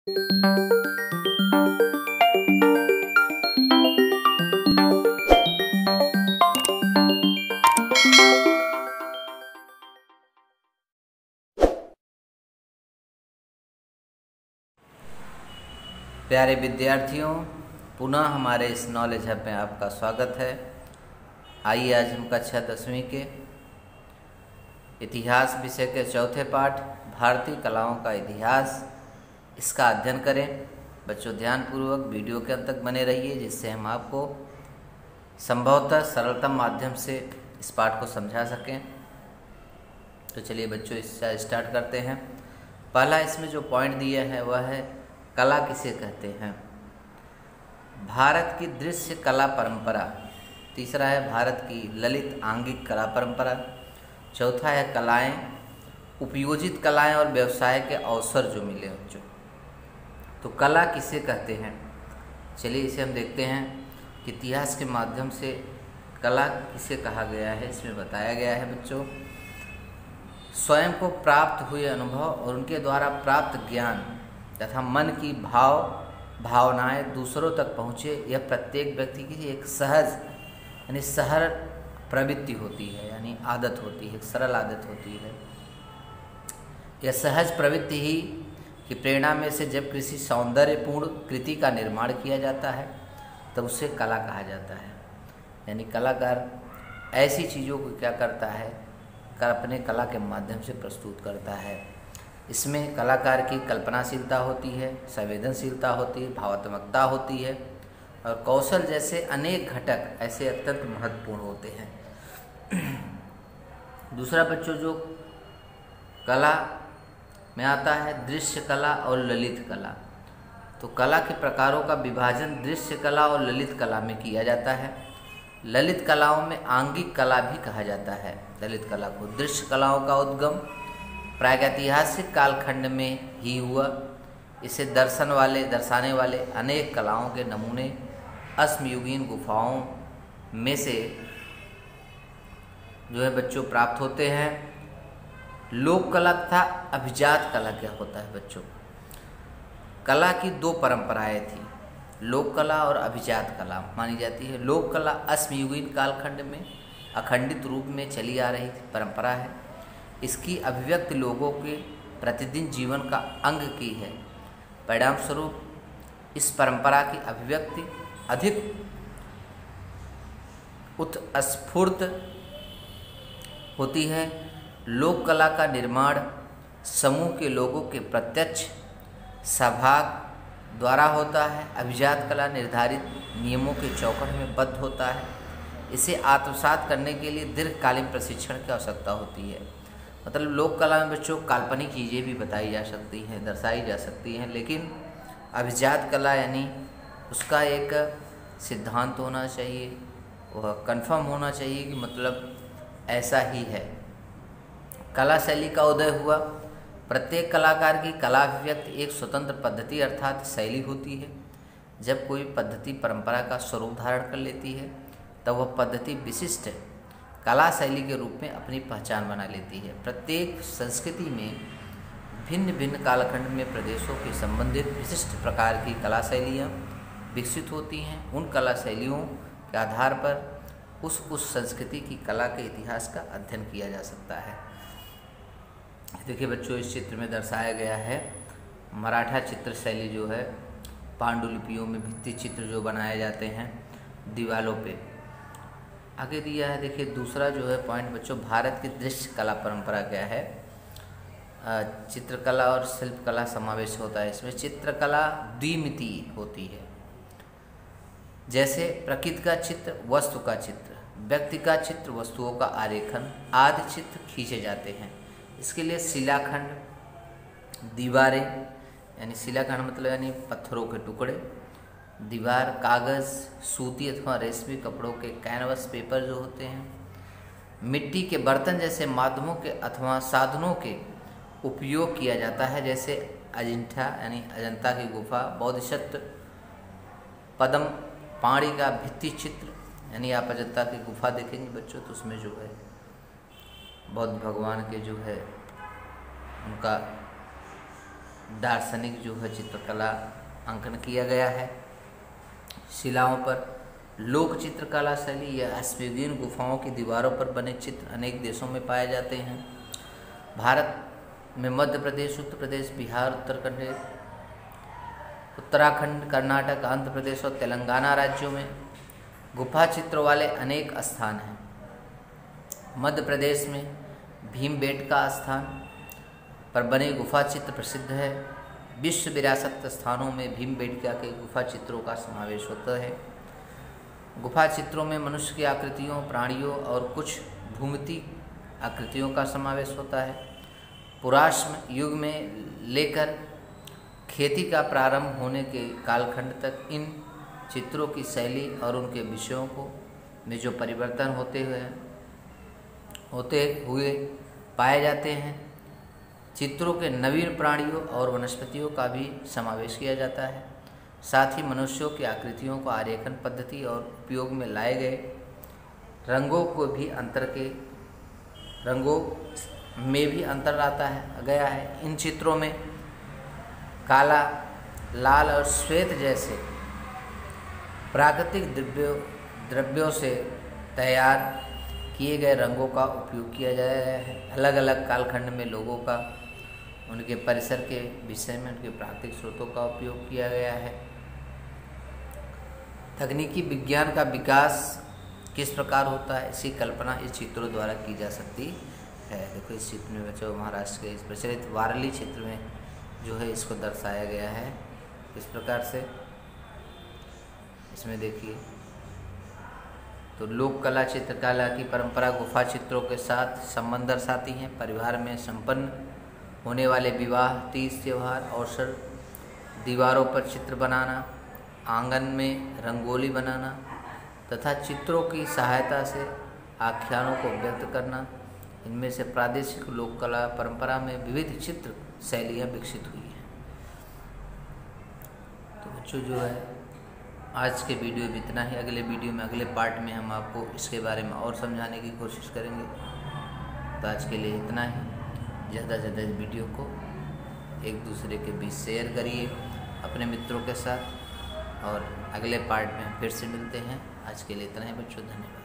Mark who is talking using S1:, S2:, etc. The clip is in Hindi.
S1: प्यारे विद्यार्थियों, पुनः हमारे इस नॉलेज हब में आपका स्वागत है। आइए आज हम कक्षा 10वीं के इतिहास विषय के चौथे पाठ भारतीय कलाओं का इतिहास इसका अध्ययन करें। बच्चों ध्यानपूर्वक वीडियो के अंत तक बने रहिए, जिससे हम आपको संभवतः सरलतम माध्यम से इस पाठ को समझा सकें। तो चलिए बच्चों इससे स्टार्ट करते हैं। पहला इसमें जो पॉइंट दिया है वह है कला किसे कहते हैं। भारत की दृश्य कला परंपरा। तीसरा है भारत की ललित आंगिक कला परंपरा। चौथा है कलाएं, उपयोजित कलाएं और व्यवसाय के अवसर जो मिले बच्चों। तो कला किसे कहते हैं, चलिए इसे हम देखते हैं कि इतिहास के माध्यम से कला किसे कहा गया है। इसमें बताया गया है बच्चों, स्वयं को प्राप्त हुए अनुभव और उनके द्वारा प्राप्त ज्ञान तथा मन की भावनाएं दूसरों तक पहुँचे, यह प्रत्येक व्यक्ति की एक सहज यानी सरल प्रवृत्ति होती है, यानी आदत होती है, एक सरल आदत होती है। यह सहज प्रवृत्ति ही की प्रेरणा में से जब किसी सौंदर्यपूर्ण कृति का निर्माण किया जाता है तब उसे कला कहा जाता है। यानी कलाकार ऐसी चीज़ों को क्या करता है, अपने कला के माध्यम से प्रस्तुत करता है। इसमें कलाकार की कल्पनाशीलता होती है, संवेदनशीलता होती है, भावात्मकता होती है और कौशल जैसे अनेक घटक ऐसे अत्यंत महत्वपूर्ण होते हैं। दूसरा बच्चों जो कला में आता है दृश्य कला और ललित कला। तो कला के प्रकारों का विभाजन दृश्य कला और ललित कला में किया जाता है। ललित कलाओं में आंगिक कला भी कहा जाता है। ललित कला को दृश्य कलाओं का उद्गम प्रागैतिहासिक कालखंड में ही हुआ। इसे दर्शाने वाले अनेक कलाओं के नमूने अश्मयुगीन गुफाओं में से जो है बच्चों प्राप्त होते हैं। लोक कला तथा अभिजात कला क्या होता है बच्चों। कला की दो परंपराएं थी, लोक कला और अभिजात कला मानी जाती है। लोक कला अश्मयुगीन कालखंड में अखंडित रूप में चली आ रही परंपरा है। इसकी अभिव्यक्ति लोगों के प्रतिदिन जीवन का अंग की है। परिणाम स्वरूप इस परंपरा की अभिव्यक्ति अधिक उत्स्फूर्त होती है। लोक कला का निर्माण समूह के लोगों के प्रत्यक्ष सहभाग द्वारा होता है। अभिजात कला निर्धारित नियमों के चौकट में बद्ध होता है। इसे आत्मसात करने के लिए दीर्घकालीन प्रशिक्षण की आवश्यकता होती है। मतलब लोक कला में बच्चों काल्पनिक चीज़ें भी बताई जा सकती हैं, दर्शाई जा सकती हैं, लेकिन अभिजात कला यानी उसका एक सिद्धांत होना चाहिए, वह कंफर्म होना चाहिए कि मतलब ऐसा ही है। कला शैली का उदय हुआ। प्रत्येक कलाकार की कला अभिव्यक्ति एक स्वतंत्र पद्धति अर्थात शैली होती है। जब कोई पद्धति परंपरा का स्वरूप धारण कर लेती है तब वह पद्धति विशिष्ट कला शैली के रूप में अपनी पहचान बना लेती है। प्रत्येक संस्कृति में भिन्न भिन्न कालखंड में प्रदेशों के संबंधित विशिष्ट प्रकार की कला शैलियाँ विकसित होती हैं। उन कला शैलियों के आधार पर उस संस्कृति की कला के इतिहास का अध्ययन किया जा सकता है। देखिए बच्चों, इस चित्र में दर्शाया गया है मराठा चित्र शैली जो है, पांडुलिपियों में भित्ति चित्र जो बनाए जाते हैं दीवालों पे। आगे दिया है, देखिए दूसरा जो है पॉइंट बच्चों, भारत की दृश्य कला परंपरा क्या है। चित्रकला और शिल्पकला समावेश होता है इसमें। चित्रकला द्विमितीय होती है, जैसे प्रकृति का चित्र, वस्तु का चित्र, व्यक्ति का चित्र, वस्तुओं का आरेखन आदि चित्र खींचे जाते हैं। इसके लिए शिलाखंड, दीवारें यानी शिलाखंड मतलब यानी पत्थरों के टुकड़े, दीवार, कागज़, सूती अथवा रेशमी कपड़ों के कैनवस पेपर जो होते हैं, मिट्टी के बर्तन जैसे माध्यमों के अथवा साधनों के उपयोग किया जाता है, जैसे अजिंठा यानी अजंता की गुफा, बोधिसत्व पद्म पाणी का भित्ति चित्र, यानी आप अजंता की गुफा देखेंगे बच्चों तो उसमें जो है बौद्ध भगवान के जो है उनका दार्शनिक जो है चित्रकला अंकन किया गया है। शिलाओं पर लोक चित्रकला शैली या स्फिंक्स गुफाओं की दीवारों पर बने चित्र अनेक देशों में पाए जाते हैं। भारत में मध्य प्रदेश, उत्तर प्रदेश, बिहार, उत्तराखंड, कर्नाटक, आंध्र प्रदेश और तेलंगाना राज्यों में गुफा चित्रों वाले अनेक स्थान हैं। मध्य प्रदेश में भीमबेटका स्थान पर बने गुफा चित्र प्रसिद्ध है। विश्व विरासत स्थानों में भीमबेटका के गुफा चित्रों का समावेश होता है। गुफा चित्रों में मनुष्य की आकृतियों, प्राणियों और कुछ भूमितीय आकृतियों का समावेश होता है। पुराश्म युग में लेकर खेती का प्रारंभ होने के कालखंड तक इन चित्रों की शैली और उनके विषयों को में जो परिवर्तन होते हुए पाए जाते हैं। चित्रों के नवीन प्राणियों और वनस्पतियों का भी समावेश किया जाता है। साथ ही मनुष्यों की आकृतियों को आरेखन पद्धति और उपयोग में लाए गए रंगों में भी अंतर आता है गया है। इन चित्रों में काला, लाल और श्वेत जैसे प्राकृतिक द्रव्यों से तैयार किए गए रंगों का उपयोग किया गया है। अलग अलग कालखंड में लोगों का उनके परिसर के विषय में उनके प्राकृतिक स्रोतों का उपयोग किया गया है। तकनीकी विज्ञान का विकास किस प्रकार होता है, इसकी कल्पना इस चित्रों द्वारा की जा सकती है। देखो इस चित्र में बच्चों महाराष्ट्र के इस प्रचलित वारली क्षेत्र में जो है इसको दर्शाया गया है। इस प्रकार से इसमें देखिए तो लोक कला चित्रकला की परंपरा गुफा चित्रों के साथ संबंध दर्शाती हैं। परिवार में संपन्न होने वाले विवाह, तीज त्योहार, अवसर, दीवारों पर चित्र बनाना, आंगन में रंगोली बनाना तथा चित्रों की सहायता से आख्यानों को व्यक्त करना, इनमें से प्रादेशिक लोक कला परंपरा में विविध चित्र शैलियाँ विकसित हुई हैं। तो बच्चों जो है आज के वीडियो में इतना ही। अगले वीडियो में अगले पार्ट में हम आपको इसके बारे में और समझाने की कोशिश करेंगे। तो आज के लिए इतना ही। ज़्यादा से ज़्यादा इस वीडियो को एक दूसरे के बीच शेयर करिए अपने मित्रों के साथ और अगले पार्ट में फिर से मिलते हैं। आज के लिए इतना ही बच्चों, धन्यवाद।